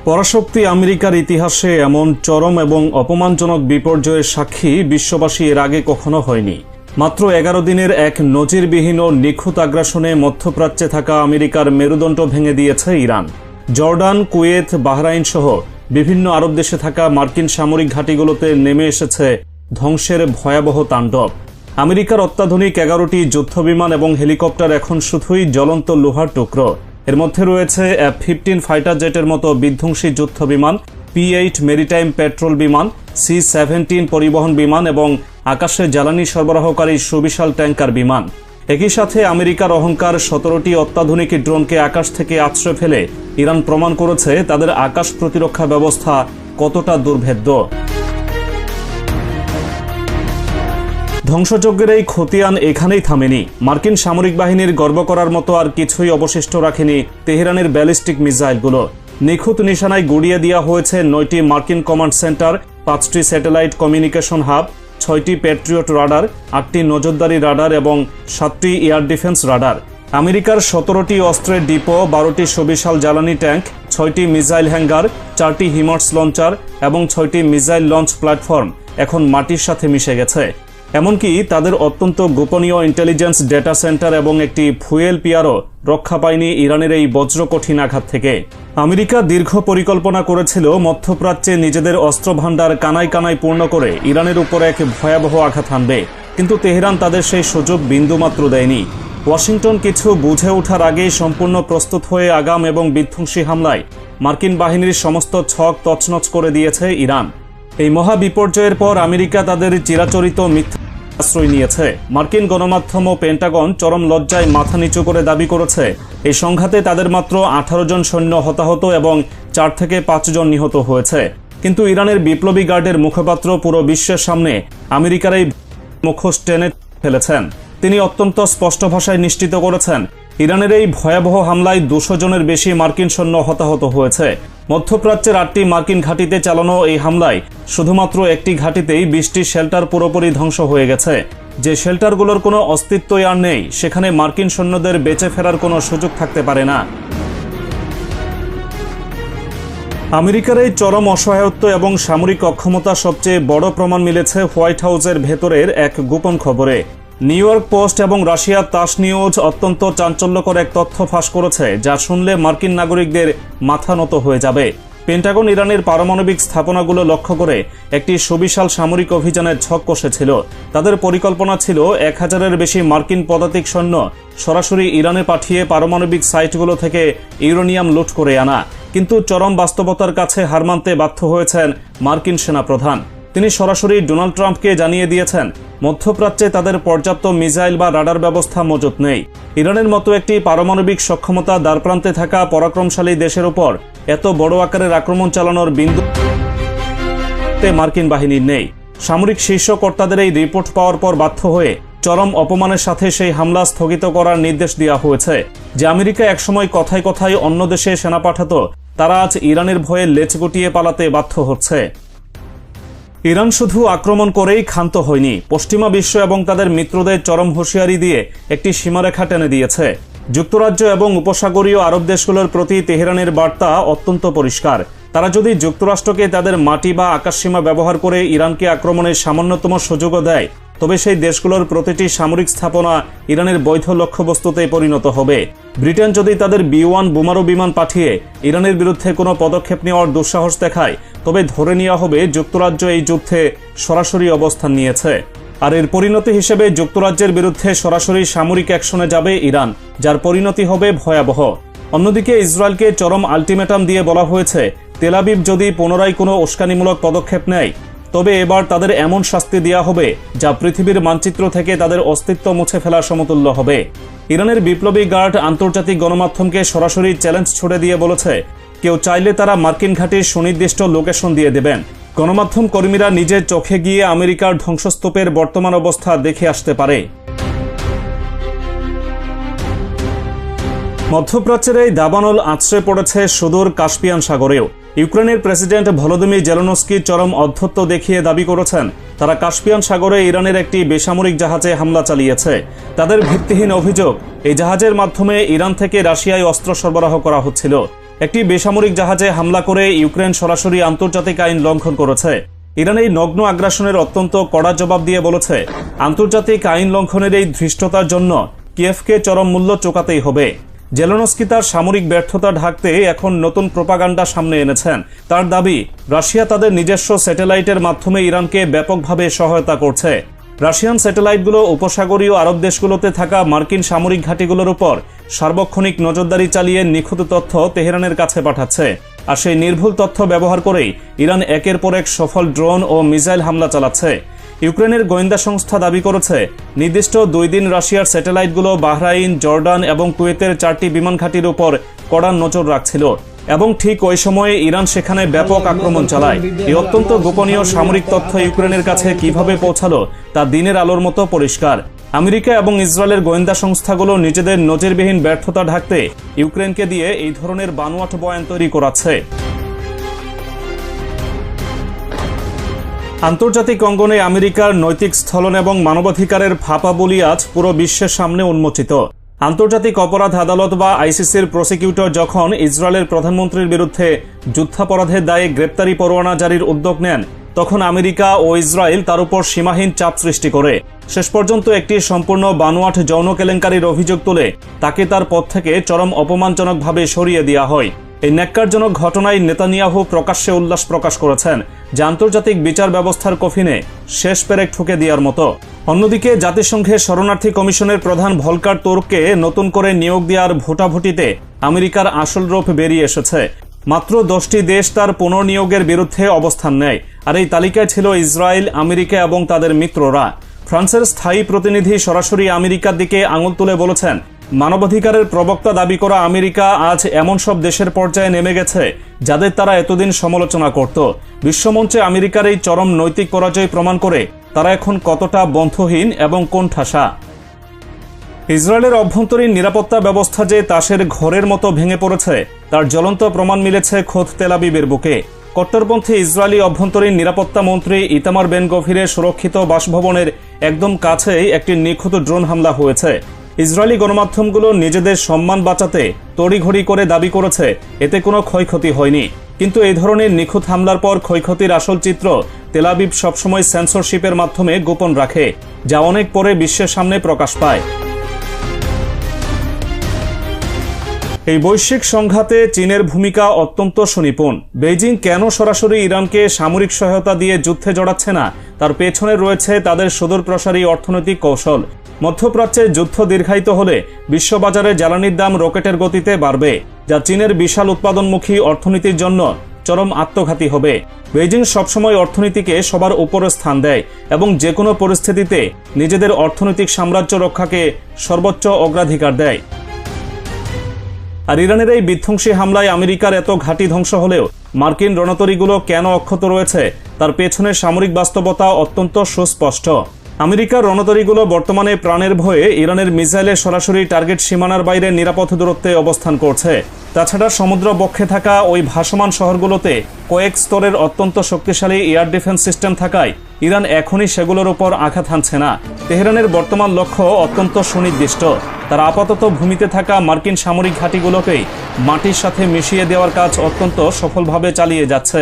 পরাশক্তি আমেরিকার ইতিহাসে এমন চরম এবং অপমানজনক বিপর্যয়ের সাক্ষী বিশ্ববাসী এর আগে কখনো হয়নি। মাত্র 11 দিনের এক নজিরবিহীন ও নিখুঁত আগ্রাসনে মধ্যপ্রাচ্যে থাকা আমেরিকার মেরুদণ্ড ভেঙে দিয়েছে ইরান। জর্ডান, কুয়েত, বাহরাইন সহ বিভিন্ন আরব দেশে থাকা মার্কিন সামরিক ঘাঁটিগুলোতে নেমে এসেছে ধ্বংসের ভয়াবহ তাণ্ডব। আমেরিকার অত্যাধুনিক 11টি যুদ্ধবিমান এবং হেলিকপ্টার এখন শুধুই জ্বলন্ত লোহার টুকরো। এর মধ্যে রয়েছে F-15 ফাইটার জেটের মতো বিধ্বংসী যুদ্ধবিমান, P-8 মেরিটাইম পেট্রোল বিমান, C-17 পরিবহন বিমান এবং আকাশে জ্বালানি সরবরাহকারী সুবিশাল ট্যাঙ্কার বিমান। একই সাথে আমেরিকার অহংকার 17টি অত্যাধুনিক ড্রোনকে আকাশ থেকে আছড়ে ফেলে ইরান প্রমাণ করেছে তাদের আকাশ প্রতিরক্ষা ব্যবস্থা কতটা দুর্ভেদ্য। ধ্বংসযজ্ঞের এই খতিয়ান এখানেই থামেনি। মার্কিন সামরিক বাহিনীর গর্ব করার মতো আর কিছুই অবশিষ্ট রাখেনি তেহরানের ব্যালিস্টিক মিসাইলগুলো। নিখুঁত নিশানায় গুড়িয়ে দেওয়া হয়েছে 9টি মার্কিন কমান্ড সেন্টার, 5টি স্যাটেলাইট কমিউনিকেশন হাব, 6টি প্যাট্রিয়ট রাডার, 8টি নজরদারি রাডার এবং 7টি এয়ার ডিফেন্স রাডার। আমেরিকার 17টি অস্ত্রের ডিপো, 12টি সুবিশাল জ্বালানি ট্যাঙ্ক, 6টি মিসাইল হ্যাঙ্গার, 4টি হিমার্স লঞ্চার এবং 6টি মিসাইল লঞ্চ প্ল্যাটফর্ম এখন মাটির সাথে মিশে গেছে। এমনকি তাদের অত্যন্ত গোপনীয় ইন্টেলিজেন্স ডেটা সেন্টার এবং একটি ফুয়েল পিয়ারও রক্ষা পায়নি ইরানের এই বজ্রকঠিন আঘাত থেকে। আমেরিকা দীর্ঘ পরিকল্পনা করেছিল মধ্যপ্রাচ্যে নিজেদের অস্ত্র ভাণ্ডার কানায় কানায় পূর্ণ করে ইরানের উপর এক ভয়াবহ আঘাত হানবে, কিন্তু তেহরান তাদের সেই সুযোগ বিন্দুমাত্র দেয়নি। ওয়াশিংটন কিছু বুঝে ওঠার আগেই সম্পূর্ণ প্রস্তুত হয়ে আগাম এবং বিধ্বংসী হামলায় মার্কিন বাহিনীর সমস্ত ছক তছনছ করে দিয়েছে ইরান। এই মহা বিপর্যয়ের পর আমেরিকা তাদের চিরাচরিত মিথ্যা আশ্রয় নিয়েছে। মার্কিন গণমাধ্যম ও পেন্টাগন চরম লজ্জায় মাথা নিচু করে দাবি করেছে এই সংঘাতে তাদের মাত্র 18 জন সৈন্য হতাহত এবং 4 থেকে 5 জন নিহত হয়েছে। কিন্তু ইরানের বিপ্লবী গার্ডের মুখপাত্র পুরো বিশ্বের সামনে আমেরিকার এই মুখোশ টেনে ফেলেছেন। তিনি অত্যন্ত স্পষ্ট ভাষায় নিশ্চিত করেছেন ইরানের এই ভয়াবহ হামলায় 200 জনের বেশি মার্কিন সৈন্য হতাহত হয়েছে। মধ্যপ্রাচ্যের 8টি মার্কিন ঘাঁটিতে চালানো এই হামলায় শুধুমাত্র একটি ঘাঁটিতেই 20টি শেল্টার পুরোপুরি ধ্বংস হয়ে গেছে। যে শেল্টারগুলোর কোনো অস্তিত্বই আর নেই, সেখানে মার্কিন সৈন্যদের বেঁচে ফেরার কোনো সুযোগ থাকতে পারে না। আমেরিকার এই চরম অসহায়ত্ব এবং সামরিক অক্ষমতা সবচেয়ে বড় প্রমাণ মিলেছে হোয়াইট হাউসের ভেতরের এক গোপন খবরে। নিউ ইয়র্ক পোস্ট এবং রাশিয়ার তাস নিউজ অত্যন্ত চাঞ্চল্যকর এক তথ্য ফাঁস করেছে, যা শুনলে মার্কিন নাগরিকদের মাথা নত হয়ে যাবে। পেন্টাগন ইরানের পারমাণবিক স্থাপনাগুলো লক্ষ্য করে একটি সুবিশাল সামরিক অভিযানের ছক কষেছিল। তাদের পরিকল্পনা ছিল 1000-এর বেশি মার্কিন পদাতিক সৈন্য সরাসরি ইরানে পাঠিয়ে পারমাণবিক সাইটগুলো থেকে ইউরেনিয়াম লুট করে আনা। কিন্তু চরম বাস্তবতার কাছে হার মানতে বাধ্য হয়েছেন মার্কিন সেনাপ্রধান। তিনি সরাসরি ডোনাল্ড ট্রাম্পকে জানিয়ে দিয়েছেন মধ্যপ্রাচ্যে তাদের পর্যাপ্ত মিসাইল বা রাডার ব্যবস্থা মজুত নেই। ইরানের মতো একটি পারমাণবিক সক্ষমতা দ্বারপ্রান্তে থাকা পরাক্রমশালী দেশের উপর এত বড় আকারের আক্রমণ চালানোর বিন্দুতে মার্কিন বাহিনীর নেই। সামরিক শীর্ষ কর্তাদের এই রিপোর্ট পাওয়ার পর বাধ্য হয়ে চরম অপমানের সাথে সেই হামলা স্থগিত করার নির্দেশ দেওয়া হয়েছে। যে আমেরিকা একসময় কথায় কথায় অন্য দেশে সেনা পাঠাতো, তারা আজ ইরানের ভয়ে লেজ গুটিয়ে পালাতে বাধ্য হচ্ছে। ইরান শুধু আক্রমণ করেই ক্ষান্ত হয়নি, পশ্চিমা বিশ্ব এবং তাদের মিত্রদের চরম হুঁশিয়ারি দিয়ে একটি সীমারেখা টেনে দিয়েছে। যুক্তরাজ্য এবং উপসাগরীয় আরব দেশগুলোর প্রতি তেহরানের বার্তা অত্যন্ত পরিষ্কার। তারা যদি যুক্তরাষ্ট্রকে তাদের মাটি বা আকাশসীমা ব্যবহার করে ইরানকে আক্রমণের সামান্যতম সুযোগও দেয়, তবে সেই দেশগুলোর প্রতিটি সামরিক স্থাপনা ইরানের বৈধ লক্ষ্যবস্তুতে পরিণত হবে। ব্রিটেন যদি তাদের B-1 বোমারু বিমান পাঠিয়ে ইরানের বিরুদ্ধে কোনো পদক্ষেপ নেওয়ার দুঃসাহস দেখায়, তবে ধরে নেওয়া হবে যুক্তরাজ্য এই যুদ্ধে সরাসরি অবস্থান নিয়েছে। আর এর পরিণতি হিসেবে যুক্তরাজ্যের বিরুদ্ধে সরাসরি সামরিক অ্যাকশনে যাবে ইরান, যার পরিণতি হবে ভয়াবহ। অন্যদিকে ইসরায়েলকে চরম আলটিমেটাম দিয়ে বলা হয়েছে তেল আবিব যদি পুনরায় কোনো উস্কানিমূলক পদক্ষেপ নেয়, তবে এবার তাদের এমন শাস্তি দেওয়া হবে যা পৃথিবীর মানচিত্র থেকে তাদের অস্তিত্ব মুছে ফেলার সমতুল্য হবে। ইরানের বিপ্লবী গার্ড আন্তর্জাতিক গণমাধ্যমকে সরাসরি চ্যালেঞ্জ ছুড়ে দিয়ে বলেছে কেউ চাইলে তারা মার্কিন ঘাঁটির সুনির্দিষ্ট লোকেশন দিয়ে দেবেন। গণমাধ্যম কর্মীরা নিজের চোখে গিয়ে আমেরিকার ধ্বংসস্তূপের বর্তমান অবস্থা দেখে আসতে পারে। মধ্যপ্রাচ্যের এই দাবানল আছড়ে পড়েছে সুদূর কাস্পিয়ান সাগরেও। ইউক্রেনের প্রেসিডেন্ট ভলোদিমির জেলেনস্কি চরম অধ্যত্ব দেখিয়ে দাবি করেছেন তারা কাস্পিয়ান সাগরে ইরানের একটি বেসামরিক জাহাজে হামলা চালিয়েছে। তাদের ভিত্তিহীন অভিযোগ এই জাহাজের মাধ্যমে ইরান থেকে রাশিয়ায় অস্ত্র সরবরাহ করা হচ্ছিল। একটি বেসামরিক জাহাজে হামলা করে ইউক্রেন সরাসরি আন্তর্জাতিক আইন লঙ্ঘন করেছে। ইরান এই নগ্ন আগ্রাসনের অত্যন্ত কড়া জবাব দিয়ে বলেছে, আন্তর্জাতিক আইন লঙ্ঘনের এই ধৃষ্টতার জন্য কিয়েভকে চরম মূল্য চোকাতেই হবে। জেলেনস্কি তার সামরিক ব্যর্থতা ঢাকতে এখন নতুন প্রোপাগান্ডা সামনে এনেছেন। তার দাবি, রাশিয়া তাদের নিজস্ব স্যাটেলাইটের মাধ্যমে ইরানকে ব্যাপকভাবে সহায়তা করছে। রাশিয়ান স্যাটেলাইটগুলো উপসাগরীয় আরব দেশগুলোতে থাকা মার্কিন সামরিক ঘাঁটিগুলোর উপর সার্বক্ষণিক নজরদারি চালিয়ে নিখুঁত তথ্য তেহরানের কাছে পাঠাচ্ছে। আর সেই নির্ভুল তথ্য ব্যবহার করেই ইরান একের পর এক সফল ড্রোন ও মিসাইল হামলা চালাচ্ছে। ইউক্রেনের গোয়েন্দা সংস্থা দাবি করেছে, নির্দিষ্ট 2 দিন রাশিয়ার স্যাটেলাইটগুলো বাহরাইন, জর্ডান এবং কুয়েতের 4টি বিমান ঘাঁটির উপর কড়া নজর রাখছিল এবং ঠিক ওই সময়ে ইরান সেখানে ব্যাপক আক্রমণ চালায়। এই অত্যন্ত গোপনীয় সামরিক তথ্য ইউক্রেনের কাছে কিভাবে পৌঁছালো তা দিনের আলোর মতো পরিষ্কার। আমেরিকা এবং ইসরায়েলের গোয়েন্দা সংস্থাগুলো নিজেদের নজিরবিহীন ব্যর্থতা ঢাকতে ইউক্রেনকে দিয়ে এই ধরনের বানোয়াট বয়ান তৈরি করাচ্ছে। আন্তর্জাতিক অঙ্গনে আমেরিকার নৈতিক স্থলন এবং মানবাধিকারের ফাঁপা বলি আজ পুরো বিশ্বের সামনে উন্মোচিত। আন্তর্জাতিক অপরাধ আদালত বা আইসিসির প্রসিকিউটর যখন ইসরায়েলের প্রধানমন্ত্রীর বিরুদ্ধে যুদ্ধাপরাধের দায়ে গ্রেপ্তারি পরোয়ানা জারির উদ্যোগ নেন, তখন আমেরিকা ও ইসরায়েল তার উপর সীমাহীন চাপ সৃষ্টি করে শেষ পর্যন্ত একটি সম্পূর্ণ বানোয়াট যৌন কেলেঙ্কারির অভিযোগ তুলে তাকে তার পদ থেকে চরম অপমানজনকভাবে সরিয়ে দেওয়া হয়। এই ন্যাক্কারজনক ঘটনায় নেতানিয়াহু প্রকাশ্যে উল্লাস প্রকাশ করেছেন, যা আন্তর্জাতিক বিচার ব্যবস্থার কফিনে শেষ পেরেক ঠুকে দেওয়ার মতো। অন্যদিকে জাতিসংঘের শরণার্থী কমিশনের প্রধান ভলকার তুর্ককে নতুন করে নিয়োগ দেওয়ার ভোটাভুটিতে আমেরিকার আসল রূপ বেরিয়ে এসেছে। মাত্র 10টি দেশ তার পুনর্নিয়োগের বিরুদ্ধে অবস্থান নেয়, আর এই তালিকায় ছিল ইসরায়েল, আমেরিকা এবং তাদের মিত্ররা। ফ্রান্সের স্থায়ী প্রতিনিধি সরাসরি আমেরিকার দিকে আঙুল তুলে বলেছেন, মানবাধিকারের প্রবক্তা দাবি করা আমেরিকা আজ এমন সব দেশের পর্যায়ে নেমে গেছে যাদের তারা এতদিন সমালোচনা করত। বিশ্বমঞ্চে আমেরিকার এই চরম নৈতিক পরাজয় প্রমাণ করে তারা এখন কতটা বন্ধহীন এবং কোণঠাসা। ইসরায়েলের অভ্যন্তরীণ নিরাপত্তা ব্যবস্থা যে তাসের ঘরের মতো ভেঙে পড়েছে তার জ্বলন্ত প্রমাণ মিলেছে খোদ তেল আবিবের বুকে। কট্টরপন্থী ইসরায়েলি অভ্যন্তরীণ নিরাপত্তা মন্ত্রী ইতামার বেন গভিরের সুরক্ষিত বাসভবনের একদম কাছেই একটি নিখুঁত ড্রোন হামলা হয়েছে। ইসরায়েলি গণমাধ্যমগুলো নিজেদের সম্মান বাঁচাতে তড়িঘড়ি করে দাবি করেছে এতে কোনো ক্ষয়ক্ষতি হয়নি, কিন্তু এই ধরনের নিখুঁত হামলার পর ক্ষয়ক্ষতির আসল চিত্র তেল আবিব সবসময় সেন্সরশিপের মাধ্যমে গোপন রাখে, যা অনেক পরে বিশ্বের সামনে প্রকাশ পায়। এই বৈশ্বিক সংঘাতে চীনের ভূমিকা অত্যন্ত সুনিপুণ। বেইজিং কেন সরাসরি ইরানকে সামরিক সহায়তা দিয়ে যুদ্ধে জড়াচ্ছে না, তার পেছনে রয়েছে তাদের সুদূরপ্রসারী অর্থনৈতিক কৌশল। মধ্যপ্রাচ্যে যুদ্ধ দীর্ঘায়িত হলে বিশ্ববাজারে জ্বালানির দাম রকেটের গতিতে বাড়বে, যা চীনের বিশাল উৎপাদনমুখী অর্থনীতির জন্য চরম আত্মঘাতী হবে। বেইজিং সবসময় অর্থনীতিকে সবার উপরে স্থান দেয় এবং যে কোনো পরিস্থিতিতে নিজেদের অর্থনৈতিক সাম্রাজ্য রক্ষাকে সর্বোচ্চ অগ্রাধিকার দেয়। আর ইরানের এই বিধ্বংসী হামলায় আমেরিকার এত ঘাঁটি ধ্বংস হলেও মার্কিন রণতরীগুলো কেন অক্ষত রয়েছে তার পেছনে সামরিক বাস্তবতা অত্যন্ত সুস্পষ্ট। আমেরিকার রণতরীগুলো বর্তমানে প্রাণের ভয়ে ইরানের মিসাইলে সরাসরি টার্গেট সীমানার বাইরে নিরাপদ দূরত্বে অবস্থান করছে। তাছাড়া সমুদ্র বক্ষে থাকা ওই ভাসমান শহরগুলোতে কয়েক স্তরের অত্যন্ত শক্তিশালী এয়ার ডিফেন্স সিস্টেম থাকায় ইরান এখনই সেগুলোর উপর আঘাত হানছে না। তেহরানের বর্তমান লক্ষ্য অত্যন্ত সুনির্দিষ্ট, তারা আপাতত ভূমিতে থাকা মার্কিন সামরিক ঘাঁটিগুলোকেই মাটির সাথে মিশিয়ে দেওয়ার কাজ অত্যন্ত সফলভাবে চালিয়ে যাচ্ছে।